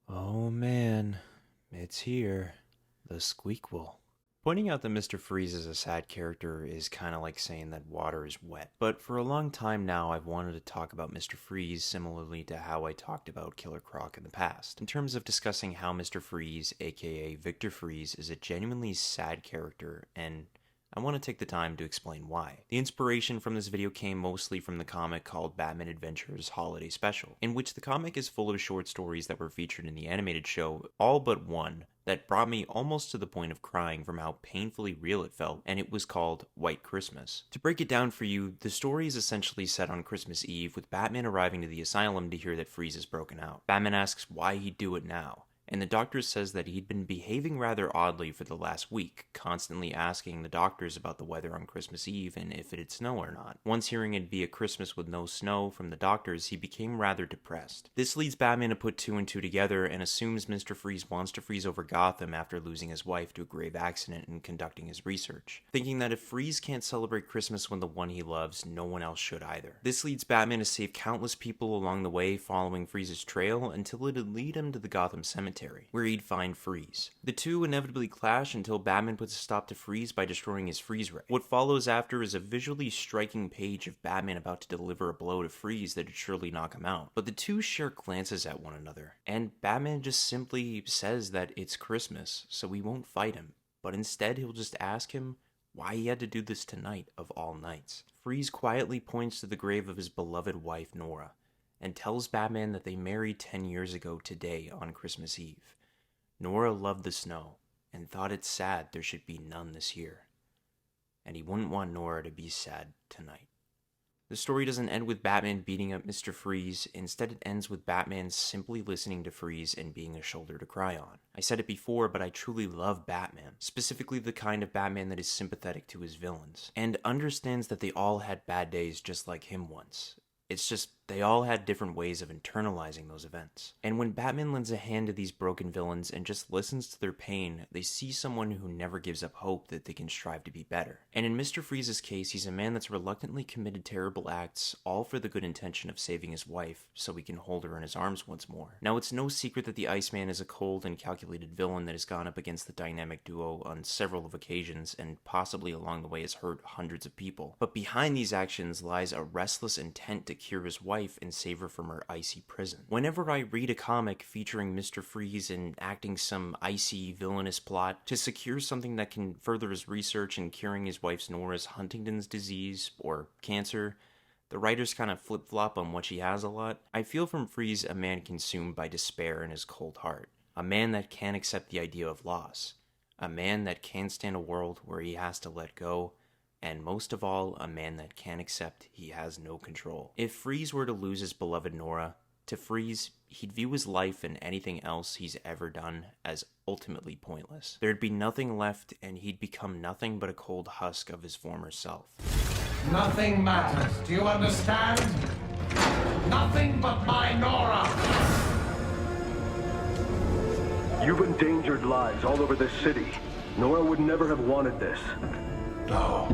Oh man, it's here. The Squeakquel. Pointing out that Mr. Freeze is a sad character is kind of like saying that water is wet. But for a long time now, I've wanted to talk about Mr. Freeze similarly to how I talked about Killer Croc in the past, in terms of discussing how Mr. Freeze, aka Victor Freeze, is a genuinely sad character, and I want to take the time to explain why. The inspiration from this video came mostly from the comic called Batman Adventures Holiday Special, in which the comic is full of short stories that were featured in the animated show, all but one, that brought me almost to the point of crying from how painfully real it felt, and it was called White Christmas. To break it down for you, the story is essentially set on Christmas Eve, with Batman arriving to the asylum to hear that Freeze is broken out. Batman asks why he'd do it now, and the doctor says that he'd been behaving rather oddly for the last week, constantly asking the doctors about the weather on Christmas Eve and if it'd snow or not. Once hearing it'd be a Christmas with no snow from the doctors, he became rather depressed. This leads Batman to put two and two together and assumes Mr. Freeze wants to freeze over Gotham after losing his wife to a grave accident and conducting his research, thinking that if Freeze can't celebrate Christmas with the one he loves, no one else should either. This leads Batman to save countless people along the way following Freeze's trail until it'd lead him to the Gotham cemetery, where he'd find Freeze. The two inevitably clash until Batman puts a stop to Freeze by destroying his freeze ray. What follows after is a visually striking page of Batman about to deliver a blow to Freeze that'd surely knock him out. But the two share glances at one another, and Batman just simply says that it's Christmas, so he won't fight him, but instead he'll just ask him why he had to do this tonight of all nights. Freeze quietly points to the grave of his beloved wife Nora, and tells Batman that they married 10 years ago today on Christmas Eve. Nora loved the snow, and thought it sad there should be none this year. And he wouldn't want Nora to be sad tonight. The story doesn't end with Batman beating up Mr. Freeze, instead it ends with Batman simply listening to Freeze and being a shoulder to cry on. I said it before, but I truly love Batman, specifically the kind of Batman that is sympathetic to his villains, and understands that they all had bad days just like him once. It's just, they all had different ways of internalizing those events. And when Batman lends a hand to these broken villains and just listens to their pain, they see someone who never gives up hope that they can strive to be better. And in Mr. Freeze's case, he's a man that's reluctantly committed terrible acts, all for the good intention of saving his wife, so he can hold her in his arms once more. Now, it's no secret that the Iceman is a cold and calculated villain that has gone up against the dynamic duo on several of occasions, and possibly along the way has hurt hundreds of people. But behind these actions lies a restless intent to cure his wife and save her from her icy prison. Whenever I read a comic featuring Mr. Freeze and acting some icy villainous plot to secure something that can further his research in curing his wife's Nora's Huntington's disease or cancer, the writers kind of flip-flop on what she has a lot. I feel from Freeze a man consumed by despair in his cold heart, a man that can't accept the idea of loss, a man that can't stand a world where he has to let go, and most of all, a man that can't accept he has no control. If Freeze were to lose his beloved Nora, to Freeze, he'd view his life and anything else he's ever done as ultimately pointless. There'd be nothing left, and he'd become nothing but a cold husk of his former self. Nothing matters, do you understand? Nothing but my Nora! You've endangered lives all over this city. Nora would never have wanted this. No.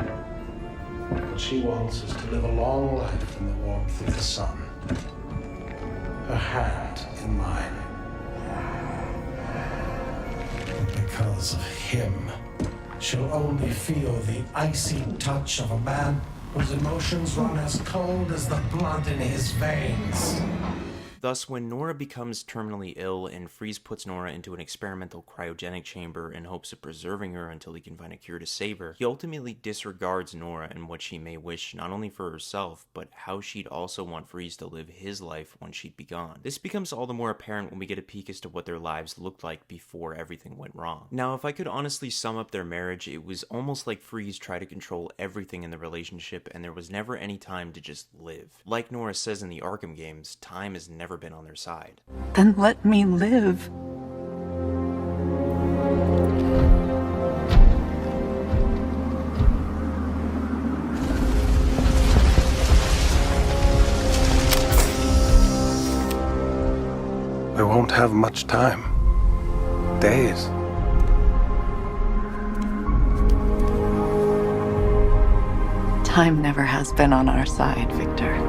What she wants is to live a long life in the warmth of the sun. Her hand in mine. Because of him, she'll only feel the icy touch of a man whose emotions run as cold as the blood in his veins. Thus, when Nora becomes terminally ill and Freeze puts Nora into an experimental cryogenic chamber in hopes of preserving her until he can find a cure to save her, he ultimately disregards Nora and what she may wish not only for herself, but how she'd also want Freeze to live his life once she'd be gone. This becomes all the more apparent when we get a peek as to what their lives looked like before everything went wrong. Now, if I could honestly sum up their marriage, it was almost like Freeze tried to control everything in the relationship, and there was never any time to just live. Like Nora says in the Arkham games, time has never been on their side. Then let me live. We won't have much time. Days. Time never has been on our side, Victor.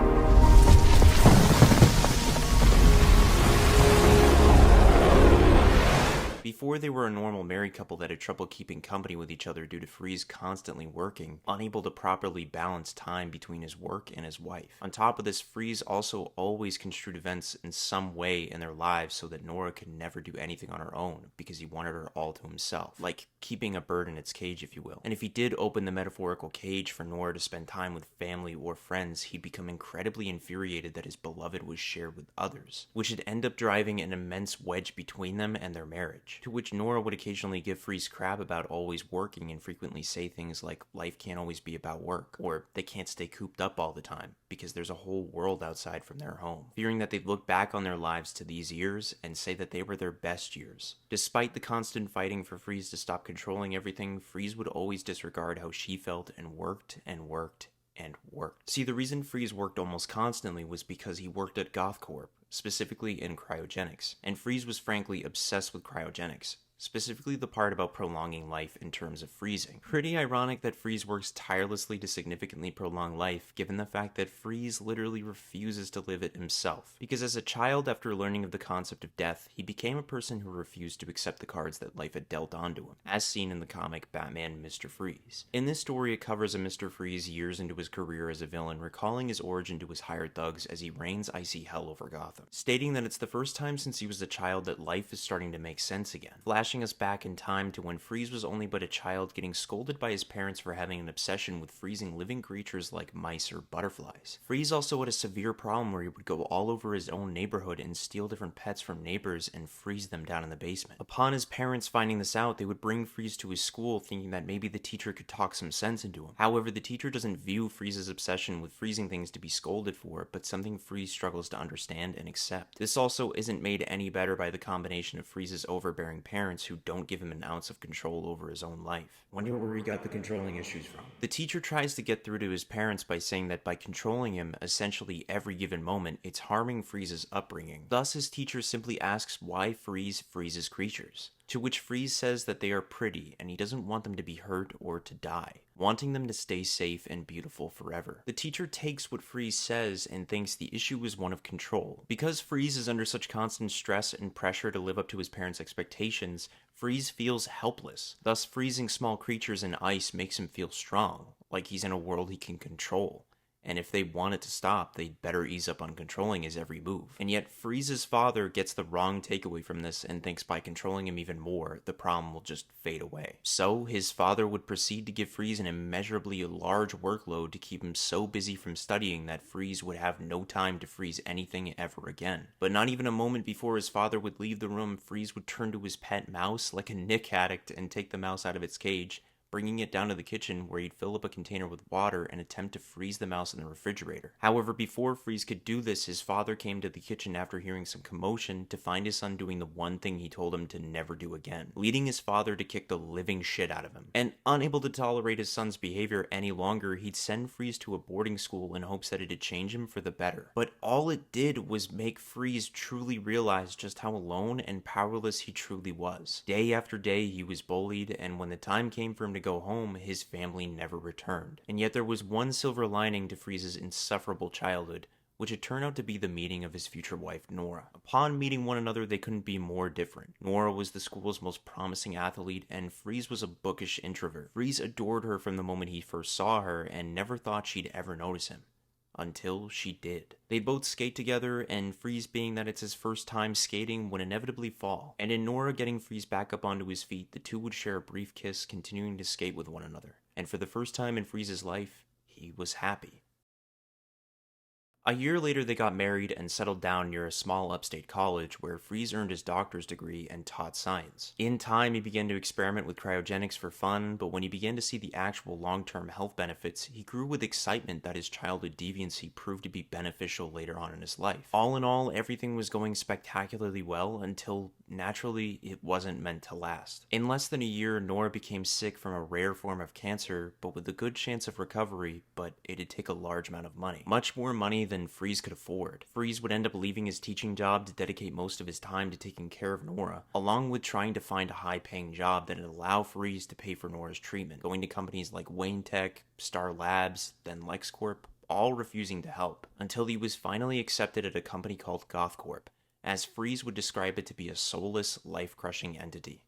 Before, they were a normal married couple that had trouble keeping company with each other due to Freeze constantly working, unable to properly balance time between his work and his wife. On top of this, Freeze also always construed events in some way in their lives so that Nora could never do anything on her own, because he wanted her all to himself, like keeping a bird in its cage, if you will. And if he did open the metaphorical cage for Nora to spend time with family or friends, he'd become incredibly infuriated that his beloved was shared with others, which would end up driving an immense wedge between them and their marriage, to which Nora would occasionally give Freeze crap about always working and frequently say things like life can't always be about work, or they can't stay cooped up all the time because there's a whole world outside from their home, fearing that they'd look back on their lives to these years and say that they were their best years. Despite the constant fighting for Freeze to stop controlling everything, Freeze would always disregard how she felt and worked and worked and worked. See, the reason Freeze worked almost constantly was because he worked at Gothcorp, specifically in cryogenics, and Freeze was frankly obsessed with cryogenics, specifically the part about prolonging life in terms of freezing. Pretty ironic that Freeze works tirelessly to significantly prolong life, given the fact that Freeze literally refuses to live it himself. Because as a child, after learning of the concept of death, he became a person who refused to accept the cards that life had dealt onto him, as seen in the comic Batman Mr. Freeze. In this story, it covers a Mr. Freeze years into his career as a villain, recalling his origin to his hired thugs as he rains icy hell over Gotham, stating that it's the first time since he was a child that life is starting to make sense again, flashing us back in time to when Freeze was only but a child, getting scolded by his parents for having an obsession with freezing living creatures like mice or butterflies. Freeze also had a severe problem where he would go all over his own neighborhood and steal different pets from neighbors and freeze them down in the basement. Upon his parents finding this out, they would bring Freeze to his school thinking that maybe the teacher could talk some sense into him. However, the teacher doesn't view Freeze's obsession with freezing things to be scolded for, but something Freeze struggles to understand and accept. This also isn't made any better by the combination of Freeze's overbearing parents who don't give him an ounce of control over his own life. Wonder where he got the controlling issues from. The teacher tries to get through to his parents by saying that by controlling him essentially every given moment, it's harming Freeze's upbringing. Thus, his teacher simply asks why Freeze freezes creatures, to which Freeze says that they are pretty and he doesn't want them to be hurt or to die, wanting them to stay safe and beautiful forever. The teacher takes what Freeze says and thinks the issue is one of control. Because Freeze is under such constant stress and pressure to live up to his parents' expectations, Freeze feels helpless. Thus, freezing small creatures in ice makes him feel strong, like he's in a world he can control. And if they want it to stop, they'd better ease up on controlling his every move. And yet, Freeze's father gets the wrong takeaway from this and thinks by controlling him even more, the problem will just fade away. So, his father would proceed to give Freeze an immeasurably large workload to keep him so busy from studying that Freeze would have no time to freeze anything ever again. But not even a moment before his father would leave the room, Freeze would turn to his pet mouse like a Nick addict and take the mouse out of its cage, bringing it down to the kitchen where he'd fill up a container with water and attempt to freeze the mouse in the refrigerator. However, before Freeze could do this, his father came to the kitchen after hearing some commotion to find his son doing the one thing he told him to never do again, leading his father to kick the living shit out of him. And unable to tolerate his son's behavior any longer, he'd send Freeze to a boarding school in hopes that it'd change him for the better. But all it did was make Freeze truly realize just how alone and powerless he truly was. Day after day, he was bullied, and when the time came for him to go home, his family never returned. And yet there was one silver lining to Freeze's insufferable childhood, which had turned out to be the meeting of his future wife, Nora. Upon meeting one another, they couldn't be more different. Nora was the school's most promising athlete, and Freeze was a bookish introvert. Freeze adored her from the moment he first saw her, and never thought she'd ever notice him. Until she did. They'd both skate together, and Freeze, being that it's his first time skating, would inevitably fall. And in Nora getting Freeze back up onto his feet, the two would share a brief kiss, continuing to skate with one another. And for the first time in Freeze's life, he was happy. A year later, they got married and settled down near a small upstate college where Freeze earned his doctor's degree and taught science. In time, he began to experiment with cryogenics for fun, but when he began to see the actual long-term health benefits, he grew with excitement that his childhood deviancy proved to be beneficial later on in his life. All in all, everything was going spectacularly well until, naturally, it wasn't meant to last. In less than a year, Nora became sick from a rare form of cancer, but with a good chance of recovery, but it'd take a large amount of money. Much more money than Freeze could afford. Freeze would end up leaving his teaching job to dedicate most of his time to taking care of Nora, along with trying to find a high-paying job that'd allow Freeze to pay for Nora's treatment, going to companies like Wayne Tech, Star Labs, then LexCorp, all refusing to help, until he was finally accepted at a company called Gothcorp, as Freeze would describe it to be a soulless, life-crushing entity.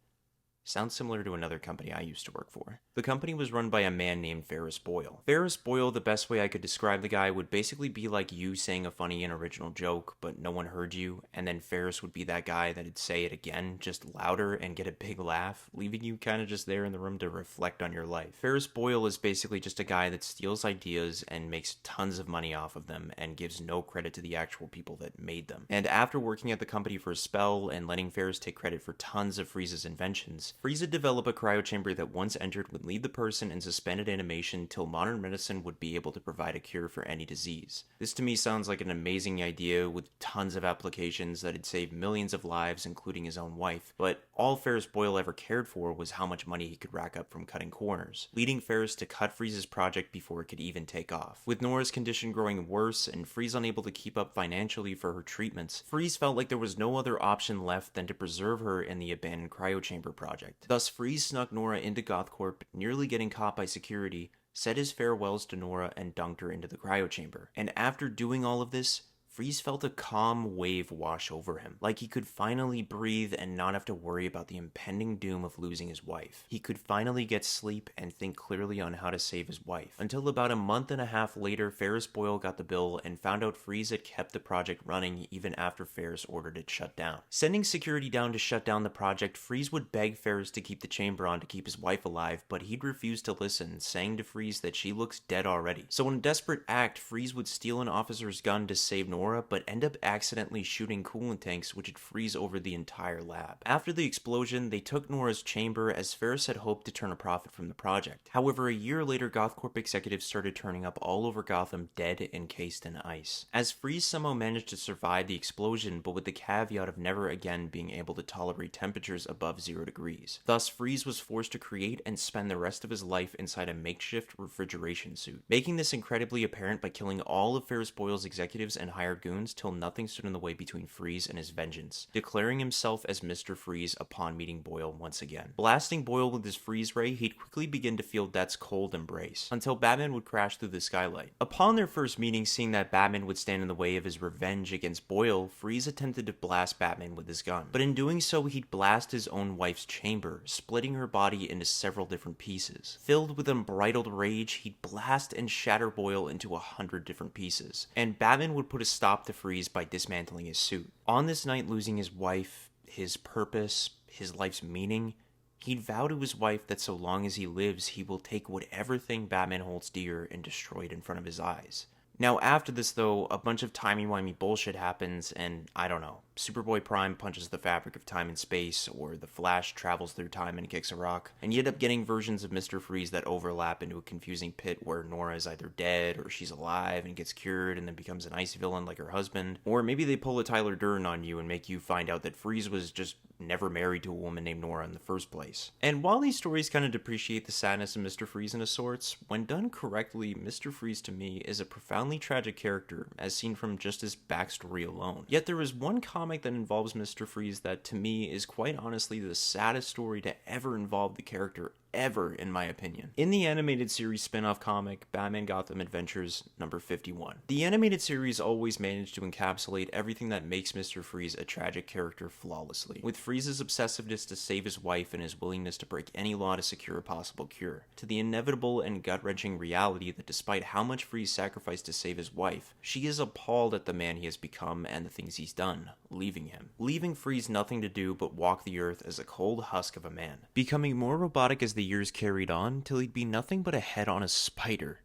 Sounds similar to another company I used to work for. The company was run by a man named Ferris Boyle. Ferris Boyle, the best way I could describe the guy, would basically be like you saying a funny and original joke, but no one heard you, and then Ferris would be that guy that'd say it again, just louder, and get a big laugh, leaving you kind of just there in the room to reflect on your life. Ferris Boyle is basically just a guy that steals ideas and makes tons of money off of them, and gives no credit to the actual people that made them. And after working at the company for a spell, and letting Ferris take credit for tons of Frieza's inventions, Frieza would develop a cryochamber that once entered would leave the person in suspended animation till modern medicine would be able to provide a cure for any disease. This to me sounds like an amazing idea with tons of applications that'd save millions of lives, including his own wife, but all Ferris Boyle ever cared for was how much money he could rack up from cutting corners, leading Ferris to cut Frieza's project before it could even take off. With Nora's condition growing worse and Frieza unable to keep up financially for her treatments, Frieza felt like there was no other option left than to preserve her in the abandoned cryochamber project. Thus, Frieza snuck Nora into GothCorp, nearly getting caught by security, said his farewells to Nora, and dunked her into the cryochamber. And after doing all of this, Frieza felt a calm wave wash over him, like he could finally breathe and not have to worry about the impending doom of losing his wife. He could finally get sleep and think clearly on how to save his wife. Until about a month and a half later, Ferris Boyle got the bill and found out Frieza had kept the project running even after Ferris ordered it shut down. Sending security down to shut down the project, Frieza would beg Ferris to keep the chamber on to keep his wife alive, but he'd refuse to listen, saying to Frieza that she looks dead already. So in a desperate act, Frieza would steal an officer's gun to save Nora, but end up accidentally shooting coolant tanks which would freeze over the entire lab. After the explosion, they took Nora's chamber as Ferris had hoped to turn a profit from the project. However, a year later, GothCorp executives started turning up all over Gotham dead, encased in ice. As Frieza somehow managed to survive the explosion, but with the caveat of never again being able to tolerate temperatures above 0 degrees. Thus, Frieza was forced to create and spend the rest of his life inside a makeshift refrigeration suit, making this incredibly apparent by killing all of Ferris Boyle's executives and hired goons till nothing stood in the way between Frieza and his vengeance, declaring himself as Mr. Freeze upon meeting Boyle once again. Blasting Boyle with his freeze ray, he'd quickly begin to feel Death's cold embrace, until Batman would crash through the skylight. Upon their first meeting, seeing that Batman would stand in the way of his revenge against Boyle, Freeze attempted to blast Batman with his gun, but in doing so he'd blast his own wife's chamber, splitting her body into several different pieces. Filled with unbridled rage, he'd blast and shatter Boyle into 100 different pieces, and Batman would put a stop to Freeze by dismantling his suit. On this night, losing his wife, his purpose, his life's meaning, he'd vow to his wife that so long as he lives, he will take whatever thing Batman holds dear and destroy it in front of his eyes. Now, after this, though, a bunch of timey-wimey bullshit happens, and I don't know. Superboy Prime punches the fabric of time and space, or the Flash travels through time and kicks a rock, and you end up getting versions of Mr. Freeze that overlap into a confusing pit where Nora is either dead, or she's alive and gets cured and then becomes an ice villain like her husband, or maybe they pull a Tyler Durden on you and make you find out that Freeze was just never married to a woman named Nora in the first place. And while these stories kind of depreciate the sadness of Mr. Freeze in a sorts, when done correctly, Mr. Freeze to me is a profoundly tragic character, as seen from just his backstory alone. Yet there is one comic that involves Mr. Freeze that to me is quite honestly the saddest story to ever involve the character ever, in my opinion. In the animated series spin-off comic, Batman Gotham Adventures number 51. The animated series always managed to encapsulate everything that makes Mr. Freeze a tragic character flawlessly, with Freeze's obsessiveness to save his wife and his willingness to break any law to secure a possible cure, to the inevitable and gut-wrenching reality that despite how much Freeze sacrificed to save his wife, she is appalled at the man he has become and the things he's done, leaving him. Leaving Freeze nothing to do but walk the earth as a cold husk of a man, becoming more robotic as the years carried on till he'd be nothing but a head on a spider.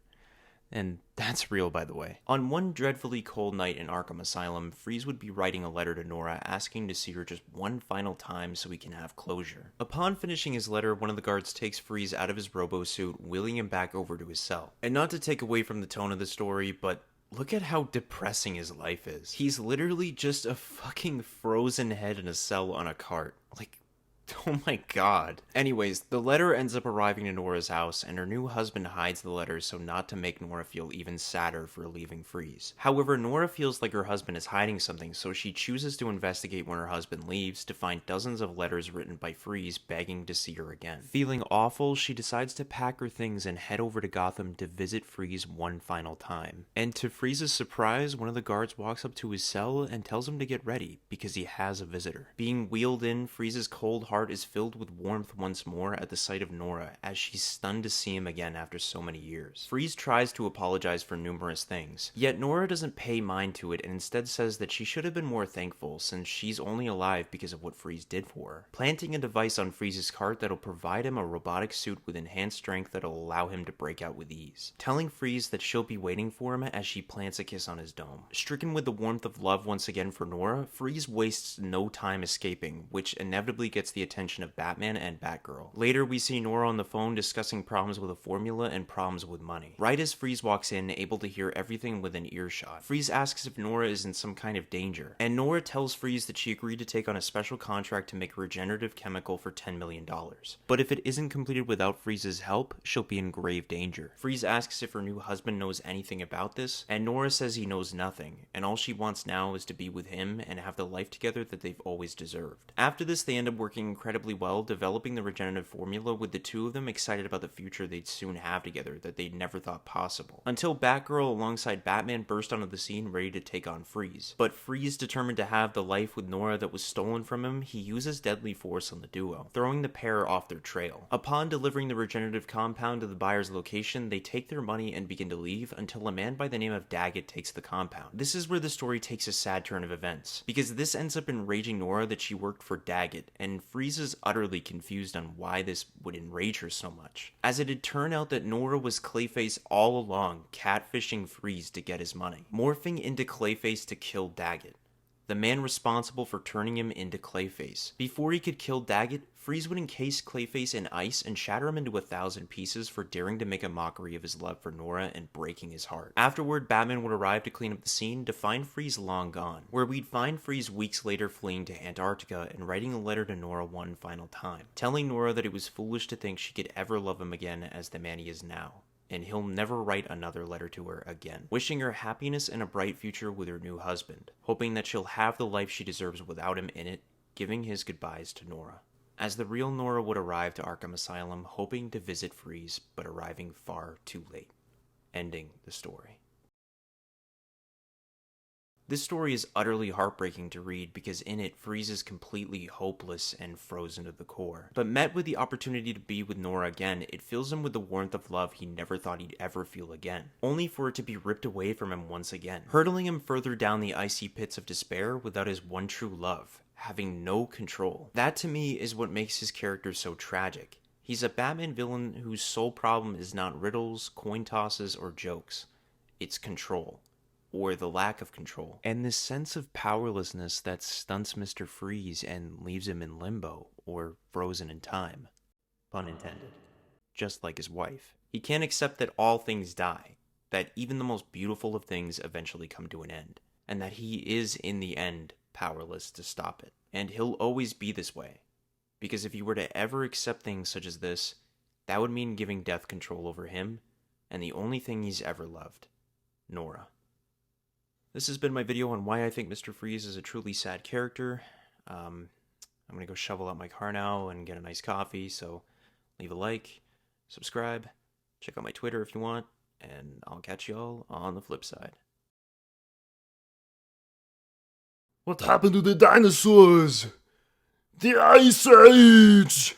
And that's real, by the way. On one dreadfully cold night in Arkham Asylum, Freeze would be writing a letter to Nora asking to see her just one final time so he can have closure. Upon finishing his letter, one of the guards takes Freeze out of his robo-suit, wheeling him back over to his cell. And not to take away from the tone of the story, but look at how depressing his life is. He's literally just a fucking frozen head in a cell on a cart. Like, oh my god. Anyways, the letter ends up arriving to Nora's house, and her new husband hides the letter so not to make Nora feel even sadder for leaving Freeze. However, Nora feels like her husband is hiding something, so she chooses to investigate when her husband leaves to find dozens of letters written by Freeze begging to see her again. Feeling awful, she decides to pack her things and head over to Gotham to visit Freeze one final time. And to Freeze's surprise, one of the guards walks up to his cell and tells him to get ready because he has a visitor. Being wheeled in, Freeze's cold heart heart is filled with warmth once more at the sight of Nora, as she's stunned to see him again after so many years. Freeze tries to apologize for numerous things, yet Nora doesn't pay mind to it and instead says that she should have been more thankful since she's only alive because of what Freeze did for her, planting a device on Freeze's cart that'll provide him a robotic suit with enhanced strength that'll allow him to break out with ease, telling Freeze that she'll be waiting for him as she plants a kiss on his dome. Stricken with the warmth of love once again for Nora, Freeze wastes no time escaping, which inevitably gets the attention of Batman and Batgirl. Later, we see Nora on the phone discussing problems with a formula and problems with money. Right as Freeze walks in, able to hear everything within earshot, Freeze asks if Nora is in some kind of danger, and Nora tells Freeze that she agreed to take on a special contract to make a regenerative chemical for $10 million. But if it isn't completed without Freeze's help, she'll be in grave danger. Freeze asks if her new husband knows anything about this, and Nora says he knows nothing, and all she wants now is to be with him and have the life together that they've always deserved. After this, they end up working incredibly well, developing the regenerative formula, with the two of them excited about the future they'd soon have together that they'd never thought possible. Until Batgirl alongside Batman burst onto the scene ready to take on Freeze. But Freeze, determined to have the life with Nora that was stolen from him, he uses deadly force on the duo, throwing the pair off their trail. Upon delivering the regenerative compound to the buyer's location, they take their money and begin to leave until a man by the name of Daggett takes the compound. This is where the story takes a sad turn of events, because this ends up enraging Nora that she worked for Daggett, and Freeze is utterly confused on why this would enrage her so much, as it had turned out that Nora was Clayface all along, catfishing Freeze to get his money, morphing into Clayface to kill Daggett, the man responsible for turning him into Clayface. Before he could kill Daggett, Freeze would encase Clayface in ice and shatter him into 1,000 pieces for daring to make a mockery of his love for Nora and breaking his heart. Afterward, Batman would arrive to clean up the scene to find Freeze long gone, where we'd find Freeze weeks later fleeing to Antarctica and writing a letter to Nora one final time, telling Nora that it was foolish to think she could ever love him again as the man he is now, and he'll never write another letter to her again, wishing her happiness and a bright future with her new husband, hoping that she'll have the life she deserves without him in it, giving his goodbyes to Nora. As the real Nora would arrive to Arkham Asylum, hoping to visit Freeze, but arriving far too late, ending the story. This story is utterly heartbreaking to read because in it, Freeze is completely hopeless and frozen to the core. But met with the opportunity to be with Nora again, it fills him with the warmth of love he never thought he'd ever feel again, only for it to be ripped away from him once again, hurtling him further down the icy pits of despair without his one true love, having no control. That to me is what makes his character so tragic. He's a Batman villain whose sole problem is not riddles, coin tosses, or jokes. It's control. Or the lack of control. And this sense of powerlessness that stunts Mr. Freeze and leaves him in limbo, or frozen in time. Pun intended. Just like his wife. He can't accept that all things die, that even the most beautiful of things eventually come to an end, and that he is, in the end, powerless to stop it. And he'll always be this way. Because if he were to ever accept things such as this, that would mean giving death control over him, and the only thing he's ever loved, Nora. This has been my video on why I think Mr. Freeze is a truly sad character. I'm going to go shovel out my car now and get a nice coffee, so leave a like, subscribe, check out my Twitter if you want, and I'll catch y'all on the flip side. What happened to the dinosaurs? The Ice Age!